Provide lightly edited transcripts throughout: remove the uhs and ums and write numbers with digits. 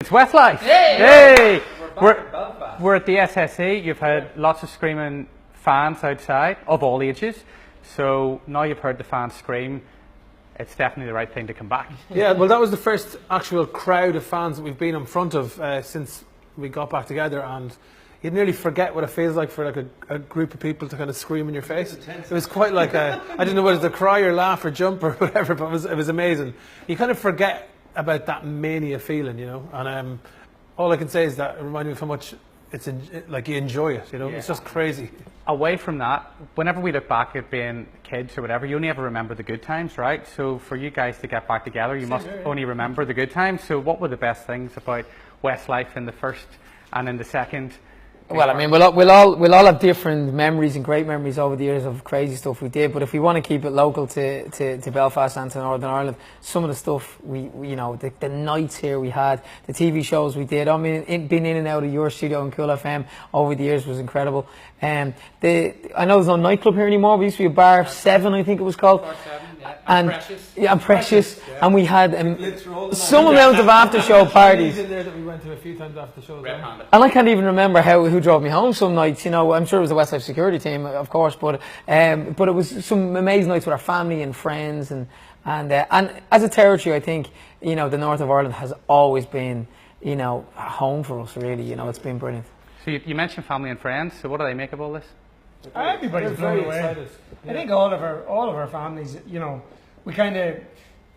It's Westlife. Hey! We're at the SSE. You've had lots of screaming fans outside of all ages. So now you've heard the fans scream. It's definitely the right thing to come back. Yeah, well, that was the first actual crowd of fans that we've been in front of since we got back together, and you'd nearly forget what it feels like for like a group of people to kind of scream in your face. It was quite like I didn't know whether to cry or laugh or jump or whatever, but it was amazing. You kind of forget about that mania feeling, you know, and all I can say is that it reminded me of how much like you enjoy it, you know. It's just crazy. Away from that, whenever we look back at being kids or whatever, you only ever remember the good times, right? So for you guys to get back together, you must only remember the good times. So what were the best things about Westlife in the first and in the second? Well, I mean, we'll all have different memories and great memories over the years of crazy stuff we did. But if we want to keep it local to Belfast and to Northern Ireland, some of the stuff we you know, the nights here we had, the TV shows we did. I mean, being in and out of your studio and Cool FM over the years was incredible. I know there's no nightclub here anymore. We used to be a Bar 7, I think it was called. Bar 7, yeah. And Precious. Yeah, Precious. Yeah. And we had some amount of after show parties. In there that we went to a few times after the show. And I can't even remember who drove me home some nights. You know, I'm sure it was the Westlife security team, of course, but it was some amazing nights with our family and friends, and as a territory, I think, you know, the north of Ireland has always been, you know, a home for us. Really, you know, it's been brilliant. So you mentioned family and friends. So what do they make of all this? Everybody's blown away. Excited. I think all of our families, you know, we kind of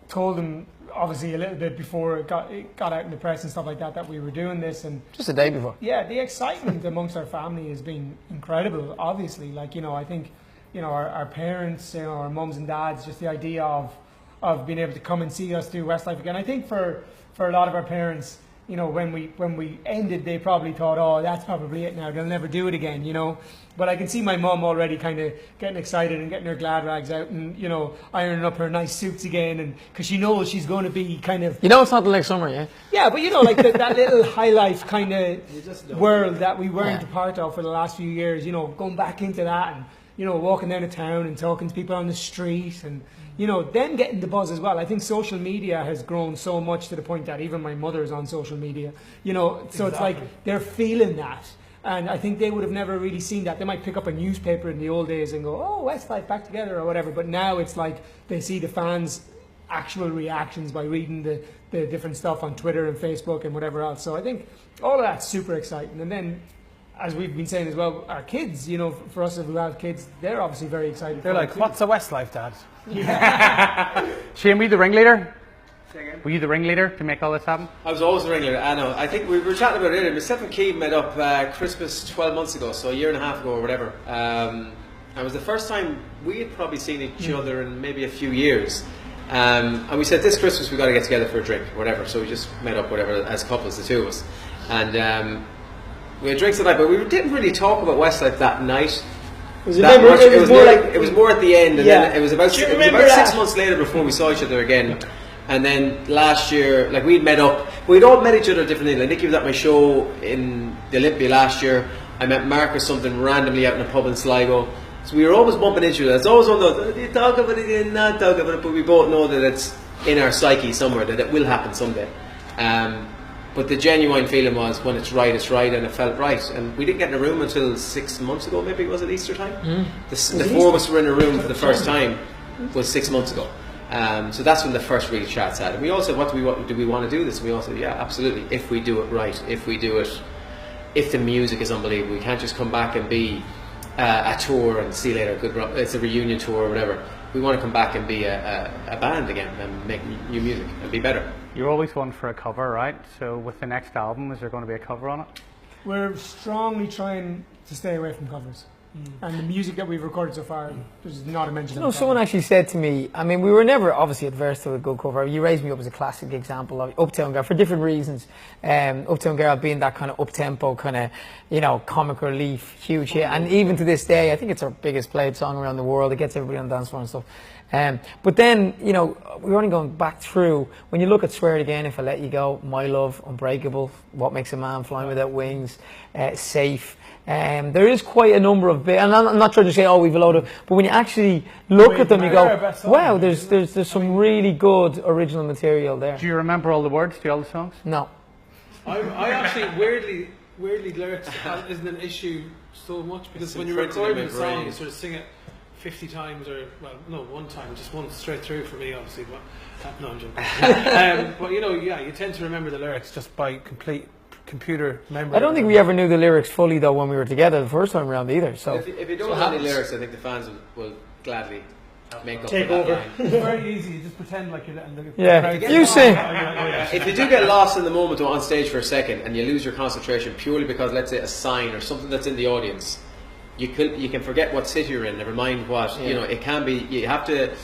told them obviously a little bit before it got out in the press and stuff like that we were doing this, and Just a day before. yeah, the excitement amongst our family has been incredible. Obviously, like, you know, I think, you know, our parents, you know, our mums and dads, just the idea of being able to come and see us do Westlife again. I think for a lot of our parents, you know, when we ended, they probably thought, oh, that's probably it now, they'll never do it again, you know. But I can see my mum already kind of getting excited and getting her glad rags out and, you know, ironing up her nice suits again, and because she knows she's going to be kind of... You know, it's not the next summer, yeah? Yeah, but you know, like that little high life kind of world that we weren't a part of for the last few years, you know, going back into that and, you know, walking down the town and talking to people on the street and, you know, them getting the buzz as well. I think social media has grown so much to the point that even my mother's on social media, you know, so It's like they're feeling that. And I think they would have never really seen that. They might pick up a newspaper in the old days and go, oh, Westlife back together or whatever. But now it's like they see the fans' actual reactions by reading the different stuff on Twitter and Facebook and whatever else. So I think all of that's super exciting. And then, as we've been saying as well, our kids, you know, for us who have kids, they're obviously very excited. They're like, what's a Westlife, Dad? Shane, were you the ringleader? Were you the ringleader to make all this happen? I was always the ringleader. I know. I think we were chatting about it earlier. Myself and Keith met up Christmas 12 months ago, so a year and a half ago or whatever. It was the first time we had probably seen each other in maybe a few years. And we said, this Christmas we got to get together for a drink or whatever. So we just met up, whatever, as couples, the two of us. And we had drinks that night, but we didn't really talk about Westlife that night. It was more at the end, and then it was about 6 months later before we saw each other again. And then last year, like, we'd met up, we'd all met each other differently. Like, Nicky was at my show in the Olympia last year. I met Mark or something randomly out in a pub in Sligo. So we were always bumping into each other. It's always one of those, do you talk about it, do you not talk about it? But we both know that it's in our psyche somewhere, that it will happen someday. But the genuine feeling was, when it's right, and it felt right. And we didn't get in a room until 6 months ago, maybe. Was it Easter time? The four of us were in a room for the first time was 6 months ago. So that's when the first real chats had. And we all said, do we want to do this? And we all said, yeah, absolutely. If we do it right, if the music is unbelievable, we can't just come back and be a tour and see you later, it's a reunion tour or whatever. We want to come back and be a band again and make new music and be better. You're always one for a cover, right? So with the next album, is there going to be a cover on it? We're strongly trying to stay away from covers. And the music that we've recorded so far, there's not a mention of No, someone actually said to me, I mean, we were never obviously adverse to a good cover. You raised me up as a classic example of Uptown Girl for different reasons. Uptown Girl being that kind of up-tempo, kind of, you know, comic relief, huge hit. And even to this day, I think it's our biggest played song around the world. It gets everybody on the dance floor and stuff. But then, you know, we're only going back through, when you look at Swear It Again, If I Let You Go, My Love, Unbreakable, What Makes a Man Fly Without Wings, Safe. There is quite a number of, and I'm not trying to say, oh, we've a load of, but when you actually look at them, you go, wow, there's some really good original material there. Do you remember all the words to all the songs? No. I actually weirdly lyrics isn't an issue so much because when you're recording a song, you sort of sing it 50 times or one time, just one straight through for me, obviously. But no, I'm joking. But you tend to remember the lyrics just by complete computer memory. I don't think we ever knew the lyrics fully though when we were together the first time around either. So if you don't know any lyrics, I think the fans will gladly make up Take for that over. line. It's very easy. You just pretend like you're letting the yeah, you sing. If you do get lost in the moment or on stage for a second and you lose your concentration purely because, let's say, a sign or something that's in the audience, you can forget what city you're in. Never mind what it can be. You have to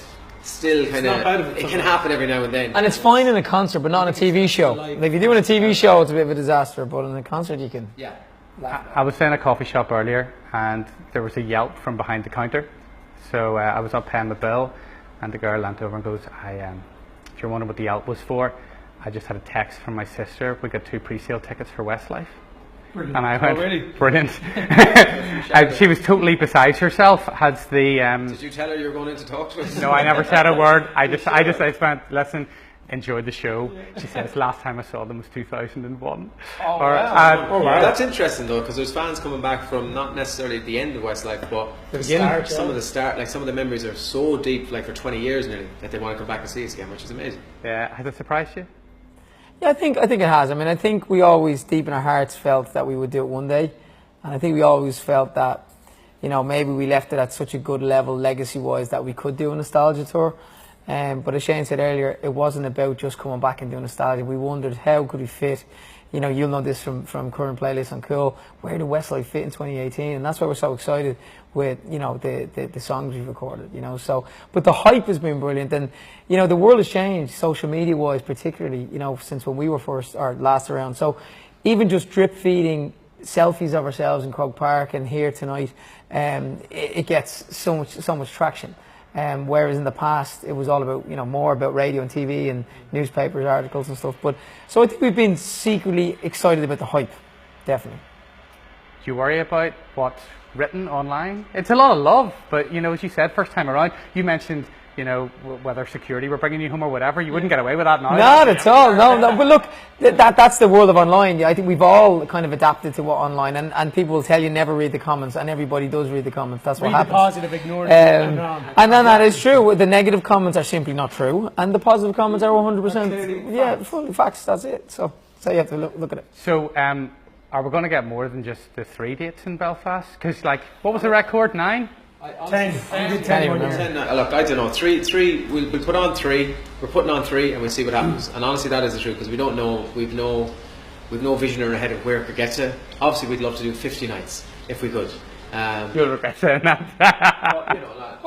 still kind of. It can happen every now and then. And it's fine in a concert, but not in a TV show. Like if you're doing a TV show, it's a bit of a disaster. But in a concert, you can. Yeah. I was in a coffee shop earlier and there was a yelp from behind the counter. So I was up paying the bill and the girl leant over and goes, if you're wondering what the yelp was for, I just had a text from my sister. We got 2 pre-sale tickets for Westlife. Brilliant. And I went, really? Brilliant. And she was totally beside herself. Did you tell her you were going in to talk to us? No, I never said a word. I went, listen, enjoyed the show. She says, last time I saw them was 2001. Wow. That's interesting though, because there's fans coming back from not necessarily the end of Westlife, but some of the start, like some of the memories are so deep, like for 20 years nearly, that they want to come back and see us again, which is amazing. Yeah, has it surprised you? Yeah, I think it has. I mean, I think we always, deep in our hearts, felt that we would do it one day, and I think we always felt that, maybe we left it at such a good level, legacy-wise, that we could do a nostalgia tour. But as Shane said earlier, it wasn't about just coming back and doing nostalgia. We wondered how could we fit. You'll know this from current playlists on Cool. Where did Westlife fit in 2018? And that's why we're so excited with the songs we've recorded. So, but the hype has been brilliant, and the world has changed, social media wise, particularly. Since when we were last around. So, even just drip feeding selfies of ourselves in Croke Park and here tonight, it gets so much traction. Whereas in the past it was all about more about radio and TV and newspapers, articles and stuff. But so I think we've been secretly excited about the hype, definitely. Do you worry about what's written online? It's a lot of love, but as you said, first time around, you mentioned whether security were bringing you home or whatever, you wouldn't get away with that now. Not at all, no. But look, that's the world of online. I think we've all kind of adapted to what online, and people will tell you never read the comments, and everybody does read the comments. That's what happens. Read the positive, ignore the and then that is true. The negative comments are simply not true, and the positive comments are 100%. Yeah, full facts. That's it. So you have to look at it. So are we going to get more than just the 3 dates in Belfast? Because what was the record? 9? 10. We did 10. Look, I don't know. 3. We'll put on 3. We're putting on 3, and we'll see what happens. And honestly, that is the truth because we don't know. We've no vision in our head of where it could get to. Obviously, we'd love to do 50 nights if we could. You'll regret saying that.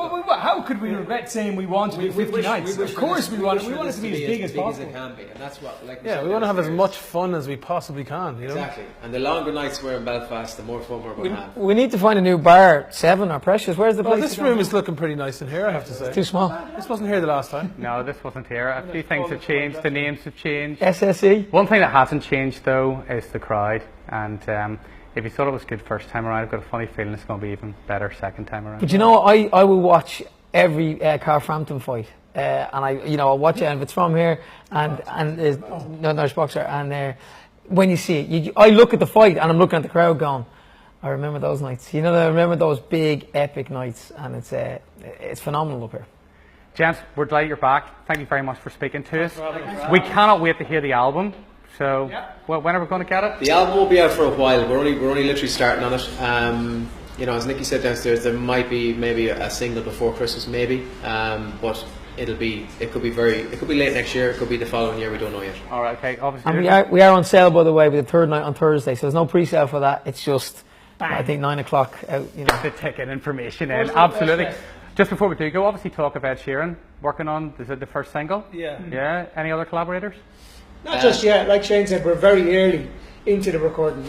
How could we regret saying we want to do 50 nights? Of course we want it. We want it to be as big as possible. It can be, and that's what. We want to have as much fun as we possibly can. Exactly. And the longer nights we're in Belfast, the more fun we're going to have. We need to find a new bar. 7 or Precious. Where's the place? This room is looking pretty nice in here, I have to say. It's too small. This wasn't here the last time. No, this wasn't here. A few things have changed. The names have changed. SSE. One thing that hasn't changed though is the crowd. And if you thought it was good first time around, I've got a funny feeling it's going to be even better second time around. But I will watch every Carl-Frampton fight, and I'll watch it, and if it's from here, and there's no Irish boxer, and when you see it, I look at the fight, and I'm looking at the crowd going, I remember those nights. I remember those big epic nights, and it's phenomenal up here. Gents, we're delighted you're back. Thank you very much for speaking to us. We cannot wait to hear the album. So, when are we going to get it? The album will be out for a while. We're only literally starting on it. As Nicky said downstairs, there might be maybe a single before Christmas, maybe. But it could be late next year. It could be the following year. We don't know yet. All right, okay. Obviously, and we are on sale, by the way, with the third night on Thursday. So there's no pre-sale for that. It's just I think 9 o'clock out. The ticket information in. Absolutely. Just before we do go, obviously talk about Sheeran working on the first single. Yeah. Any other collaborators? Not just yet. Like Shane said, we're very early into the recording.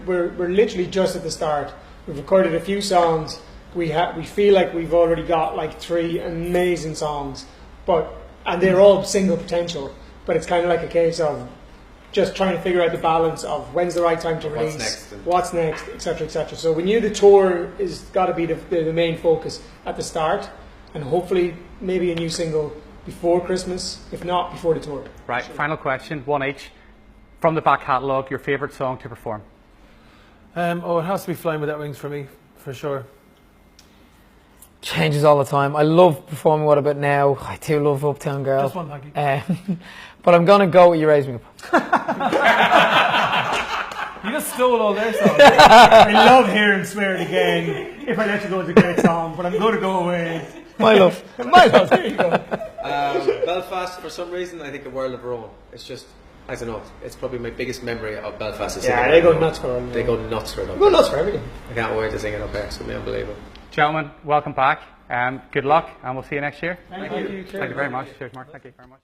We're literally just at the start. We've recorded a few songs. We feel like we've already got like 3 amazing songs, and they're all single potential. But it's kind of like a case of just trying to figure out the balance of when's the right time to release, what's next, etc., etc. So we knew the tour is got to be the main focus at the start, and hopefully maybe a new single before Christmas, if not before the tour. Right, final question, one each. from the back catalogue, your favourite song to perform? Oh, it has to be Flying Without Wings for me, for sure. Changes all the time. I love performing What About Now. I do love Uptown Girl. Just one, thank you. But I'm going to go with You Raise Me Up. You just stole all their songs. I love hearing Swear It Again. If I Let You Go is a great song, but I'm going to go with My love. My Love. There you go. Belfast, for some reason, I think A World of Our Own. It's just, I don't know, it's probably my biggest memory of Belfast. Is Yeah, singing they it. go nuts for it. They go nuts for it. up Go there. nuts for everything. I can't wait to sing it up there. It's going to be unbelievable. Gentlemen, welcome back. Good luck, and we'll see you next year. Thank you. Thank you very much. Cheers, Mark. Thank you very much.